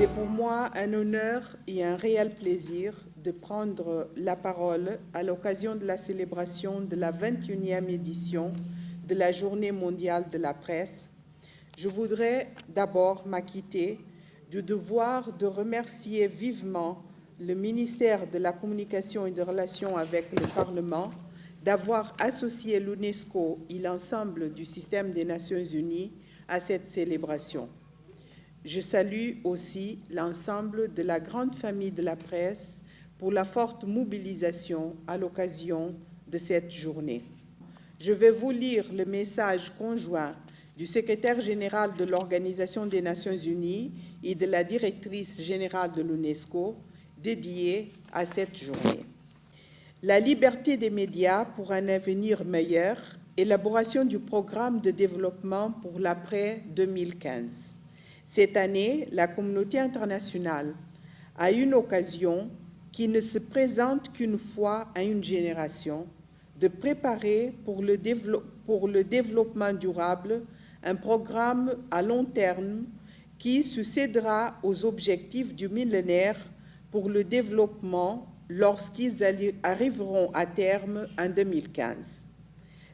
C'est pour moi un honneur et un réel plaisir de prendre la parole à l'occasion de la célébration de la 21e édition de la Journée mondiale de la presse. Je voudrais d'abord m'acquitter du devoir de remercier vivement le ministère de la Communication et des Relations avec le Parlement d'avoir associé l'UNESCO et l'ensemble du système des Nations Unies à cette célébration. Je salue aussi l'ensemble de la grande famille de la presse pour la forte mobilisation à l'occasion de cette journée. Je vais vous lire le message conjoint du secrétaire général de l'Organisation des Nations Unies et de la directrice générale de l'UNESCO dédié à cette journée. La liberté des médias pour un avenir meilleur, élaboration du programme de développement pour l'après 2015. Cette année, la communauté internationale a une occasion qui ne se présente qu'une fois à une génération de préparer pour le développement durable un programme à long terme qui succédera aux objectifs du millénaire pour le développement lorsqu'ils arriveront à terme en 2015.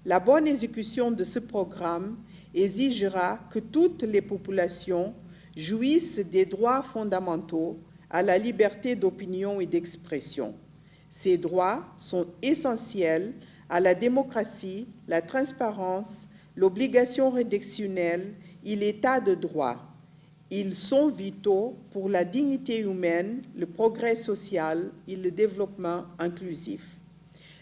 La bonne exécution de ce programme exigera que toutes les populations jouissent des droits fondamentaux à la liberté d'opinion et d'expression. Ces droits sont essentiels à la démocratie, la transparence, l'obligation rédactionnelle et l'état de droit. Ils sont vitaux pour la dignité humaine, le progrès social et le développement inclusif.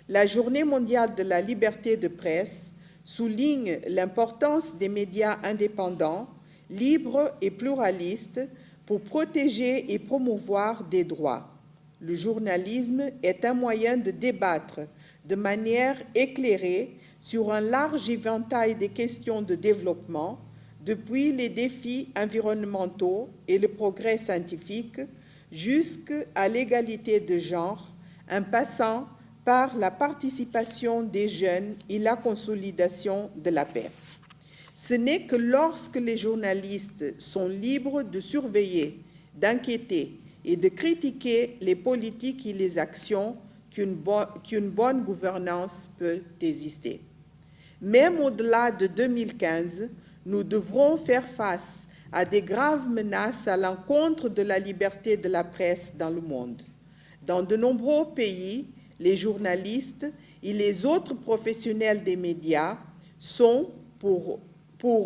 La Journée mondiale de la liberté de presse souligne l'importance des médias indépendants, libres et pluralistes pour protéger et promouvoir des droits. Le journalisme est un moyen de débattre de manière éclairée sur un large éventail de questions de développement, depuis les défis environnementaux et le progrès scientifique jusqu'à l'égalité de genre, en passant par la participation des jeunes et la consolidation de la paix. Ce n'est que lorsque les journalistes sont libres de surveiller, d'enquêter et de critiquer les politiques et les actions qu'une bonne gouvernance peut exister. Même au-delà de 2015, nous devrons faire face à des graves menaces à l'encontre de la liberté de la presse dans le monde. Dans de nombreux pays, les journalistes et les autres professionnels des médias sont, pour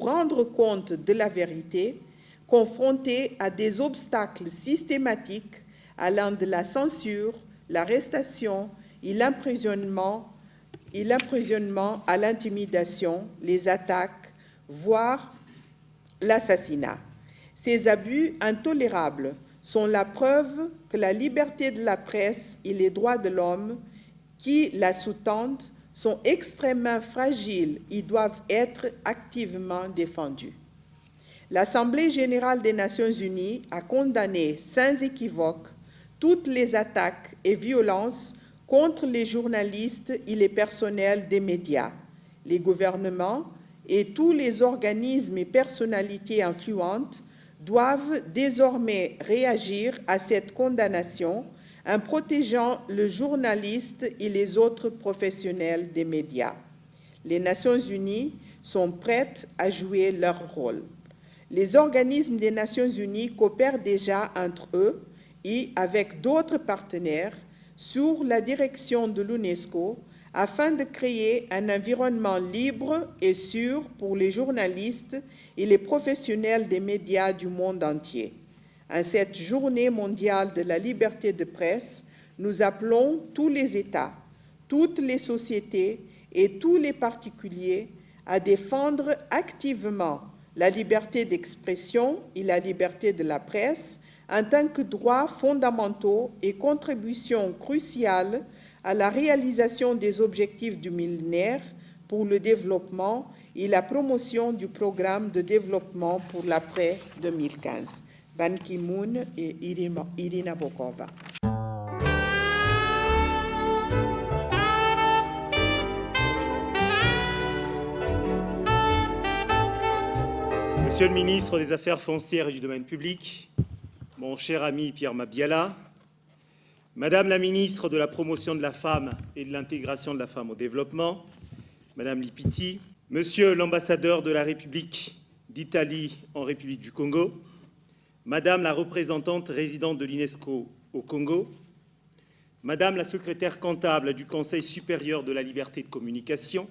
rendre compte de la vérité, confrontés à des obstacles systématiques allant de la censure, l'arrestation et l'emprisonnement à l'intimidation, les attaques, voire l'assassinat. Ces abus intolérables sont la preuve que la liberté de la presse et les droits de l'homme qui la sous-tendent sont extrêmement fragiles et doivent être activement défendus. L'Assemblée générale des Nations unies a condamné sans équivoque toutes les attaques et violences contre les journalistes et les personnels des médias. Les gouvernements et tous les organismes et personnalités influentes doivent désormais réagir à cette condamnation en protégeant le journaliste et les autres professionnels des médias. Les Nations unies sont prêtes à jouer leur rôle. Les organismes des Nations unies coopèrent déjà entre eux et avec d'autres partenaires sous la direction de l'UNESCO afin de créer un environnement libre et sûr pour les journalistes et les professionnels des médias du monde entier. En cette journée mondiale de la liberté de presse, nous appelons tous les États, toutes les sociétés et tous les particuliers à défendre activement la liberté d'expression et la liberté de la presse en tant que droits fondamentaux et contributions cruciales à la réalisation des objectifs du millénaire pour le développement et la promotion du programme de développement pour l'après 2015. Ban Ki-moon et Irina Bokova. Monsieur le ministre des Affaires foncières et du domaine public, mon cher ami Pierre Mabiala, Madame la ministre de la Promotion de la Femme et de l'Intégration de la Femme au Développement, Madame Lipiti, Monsieur l'ambassadeur de la République d'Italie en République du Congo, Madame la représentante résidente de l'UNESCO au Congo, Madame la secrétaire comptable du Conseil supérieur de la liberté de communication,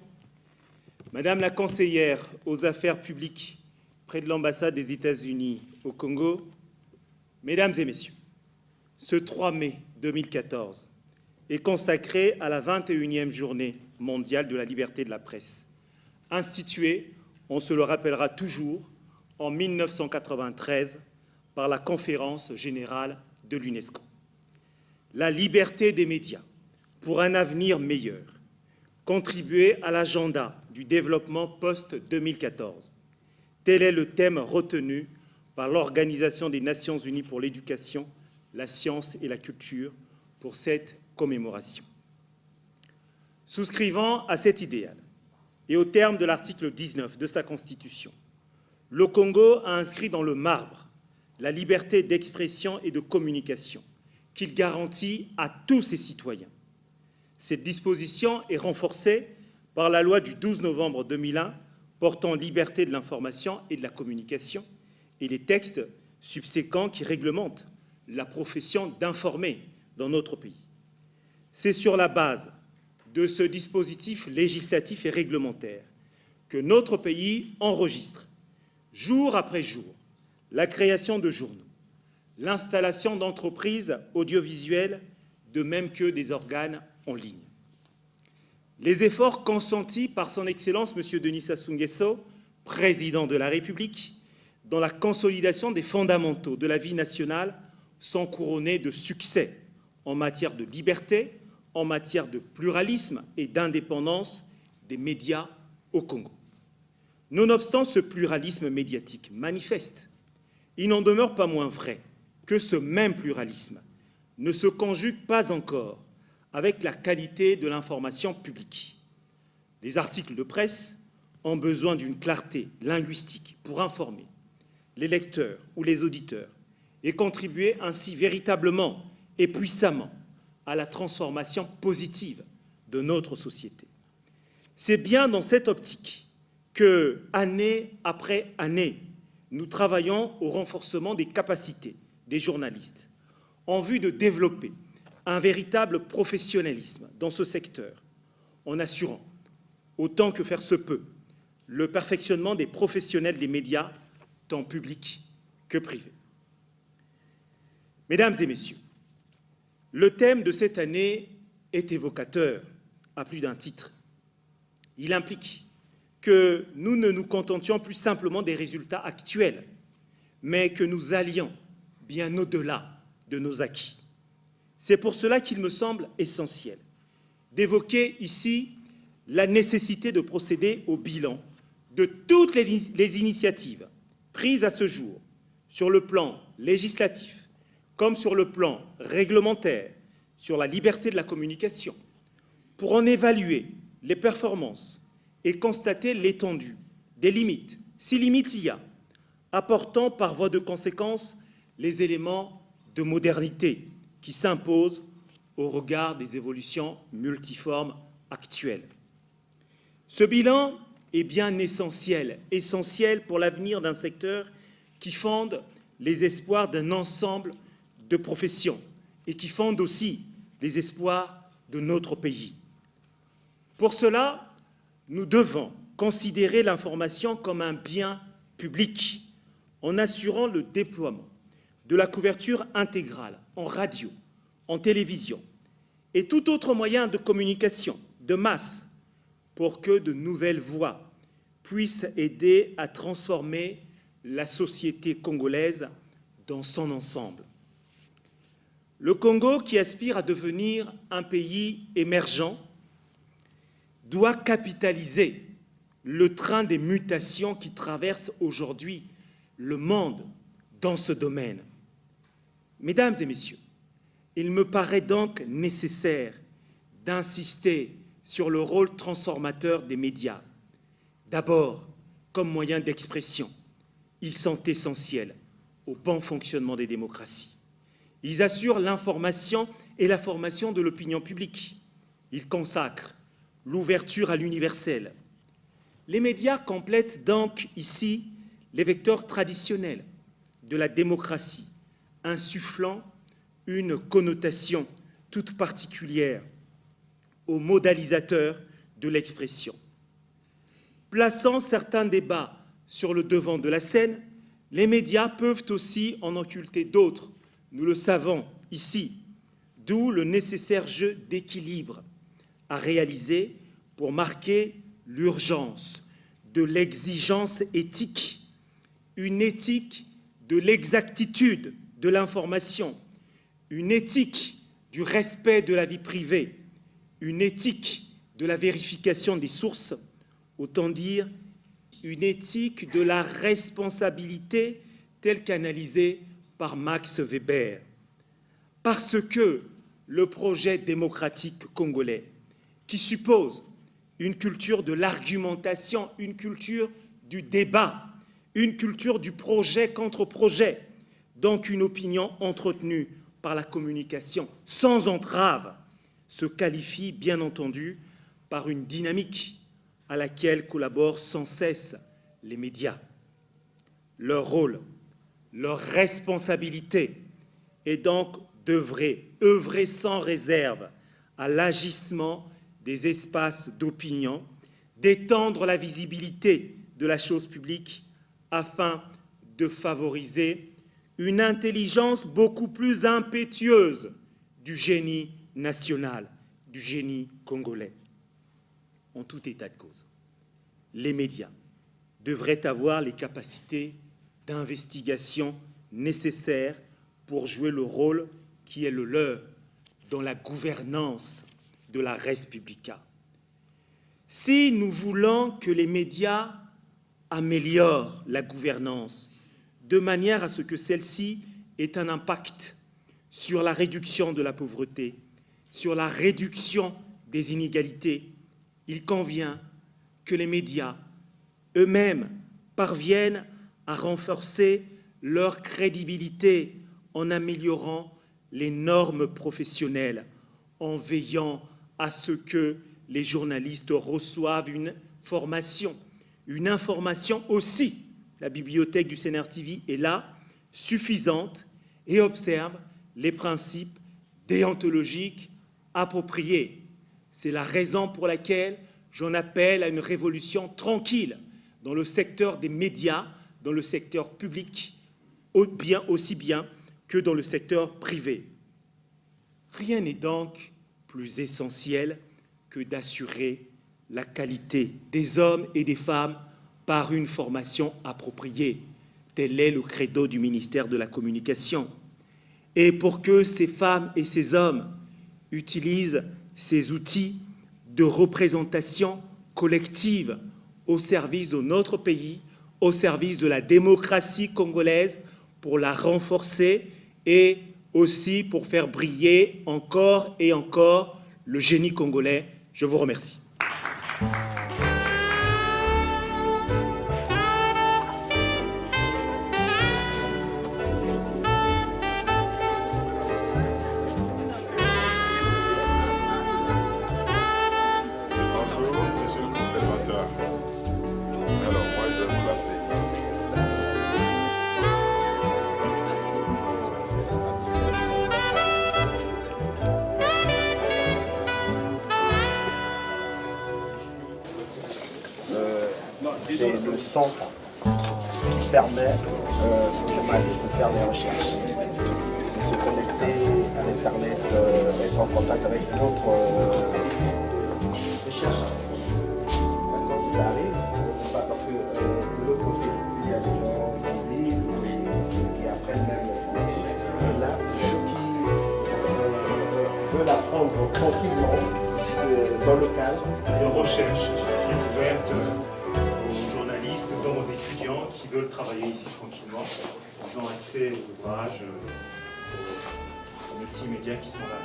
Madame la conseillère aux affaires publiques près de l'ambassade des États-Unis au Congo, Mesdames et Messieurs, ce 3 mai 2014 est consacré à la 21e journée mondiale de la liberté de la presse, instituée, on se le rappellera toujours, en 1993 par la Conférence générale de l'UNESCO. La liberté des médias pour un avenir meilleur, contribuer à l'agenda du développement post-2014. Tel est le thème retenu par l'Organisation des Nations Unies pour l'éducation, la science et la culture pour cette commémoration. Souscrivant à cet idéal et au terme de l'article 19 de sa Constitution, le Congo a inscrit dans le marbre la liberté d'expression et de communication qu'il garantit à tous ses citoyens. Cette disposition est renforcée par la loi du 12 novembre 2001 portant liberté de l'information et de la communication et les textes subséquents qui réglementent la profession d'informer dans notre pays. C'est sur la base de ce dispositif législatif et réglementaire que notre pays enregistre, jour après jour, la création de journaux, l'installation d'entreprises audiovisuelles, de même que des organes en ligne. Les efforts consentis par son Excellence M. Denis Sassou Nguesso, président de la République, dans la consolidation des fondamentaux de la vie nationale sont couronnés de succès en matière de liberté, en matière de pluralisme et d'indépendance des médias au Congo. Nonobstant ce pluralisme médiatique manifeste, il n'en demeure pas moins vrai que ce même pluralisme ne se conjugue pas encore avec la qualité de l'information publique. Les articles de presse ont besoin d'une clarté linguistique pour informer les lecteurs ou les auditeurs et contribuer ainsi véritablement et puissamment à la transformation positive de notre société. C'est bien dans cette optique que, année après année, nous travaillons au renforcement des capacités des journalistes en vue de développer un véritable professionnalisme dans ce secteur, en assurant, autant que faire se peut, le perfectionnement des professionnels des médias, tant publics que privés. Mesdames et messieurs, le thème de cette année est évocateur à plus d'un titre. Il implique que nous ne nous contentions plus simplement des résultats actuels, mais que nous allions bien au-delà de nos acquis. C'est pour cela qu'il me semble essentiel d'évoquer ici la nécessité de procéder au bilan de toutes les initiatives prises à ce jour sur le plan législatif, comme sur le plan réglementaire, sur la liberté de la communication, pour en évaluer les performances et constater l'étendue des limites, si limites il y a, apportant par voie de conséquence les éléments de modernité qui s'imposent au regard des évolutions multiformes actuelles. Ce bilan est bien essentiel pour l'avenir d'un secteur qui fonde les espoirs d'un ensemble de professions et qui fonde aussi les espoirs de notre pays. Pour cela, nous devons considérer l'information comme un bien public en assurant le déploiement de la couverture intégrale en radio, en télévision et tout autre moyen de communication de masse pour que de nouvelles voix puissent aider à transformer la société congolaise dans son ensemble. Le Congo, qui aspire à devenir un pays émergent, doit capitaliser le train des mutations qui traversent aujourd'hui le monde dans ce domaine. Mesdames et messieurs, il me paraît donc nécessaire d'insister sur le rôle transformateur des médias. D'abord, comme moyen d'expression, ils sont essentiels au bon fonctionnement des démocraties. Ils assurent l'information et la formation de l'opinion publique. Ils consacrent l'ouverture à l'universel. Les médias complètent donc ici les vecteurs traditionnels de la démocratie, insufflant une connotation toute particulière aux modalisateurs de l'expression. Plaçant certains débats sur le devant de la scène, les médias peuvent aussi en occulter d'autres, nous le savons ici, d'où le nécessaire jeu d'équilibre à réaliser pour marquer l'urgence de l'exigence éthique, une éthique de l'exactitude de l'information, une éthique du respect de la vie privée, une éthique de la vérification des sources, autant dire une éthique de la responsabilité telle qu'analysée par Max Weber. Parce que le projet démocratique congolais, qui suppose une culture de l'argumentation, une culture du débat, une culture du projet contre projet, donc une opinion entretenue par la communication sans entrave, se qualifie bien entendu par une dynamique à laquelle collaborent sans cesse les médias. Leur rôle, leur responsabilité est donc d'œuvrer sans réserve à l'agissement des espaces d'opinion, d'étendre la visibilité de la chose publique afin de favoriser une intelligence beaucoup plus impétueuse du génie national, du génie congolais. En tout état de cause, les médias devraient avoir les capacités d'investigation nécessaires pour jouer le rôle qui est le leur dans la gouvernance de la res publica. Si nous voulons que les médias améliorent la gouvernance de manière à ce que celle-ci ait un impact sur la réduction de la pauvreté, sur la réduction des inégalités, il convient que les médias eux-mêmes parviennent à renforcer leur crédibilité en améliorant les normes professionnelles, en veillant à ce que les journalistes reçoivent une formation, une information aussi, la bibliothèque du CNR-TV est là, suffisante, et observe les principes déontologiques appropriés. C'est la raison pour laquelle j'en appelle à une révolution tranquille dans le secteur des médias, dans le secteur public, aussi bien que dans le secteur privé. Rien n'est donc plus essentiel que d'assurer la qualité des hommes et des femmes par une formation appropriée. Tel est le credo du ministère de la Communication. Et pour que ces femmes et ces hommes utilisent ces outils de représentation collective au service de notre pays, au service de la démocratie congolaise, pour la renforcer et aussi pour faire briller encore et encore le génie congolais. Je vous remercie. Bonjour, monsieur le conservateur. Alors, moi, je vais me placer ici. C'est le centre qui permet aux journalistes de faire des recherches, de se connecter à l'Internet, être en contact avec d'autres chercheurs. Quand ils arrivent, pas parce que de l'autre côté, il y a des gens qui lisent et qui apprennent même le français. Et là, ceux qui veulent apprendre tranquillement dans le cadre de recherche qui est ouverte aux journalistes, comme aux étudiants qui veulent travailler ici tranquillement. Ils ont accès aux ouvrages, aux multimédias qui sont là.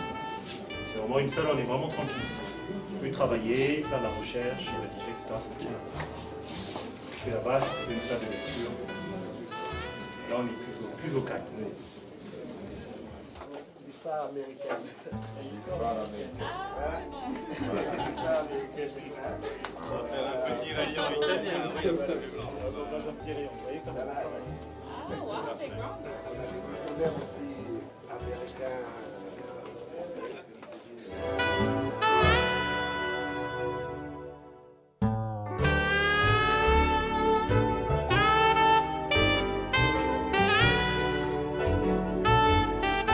C'est vraiment une salle, on est vraiment tranquille ici. Vous pouvez travailler, faire de la recherche, rédiger, etc. Et là-bas, c'est une salle de lecture. Là, on est plus au calme. L'histoire américaine. L'histoire américaine. L'histoire américaine. On va faire un petit rayon italien. Dans un petit rayon, vous voyez comme ça. On a des missionnaires aussi américains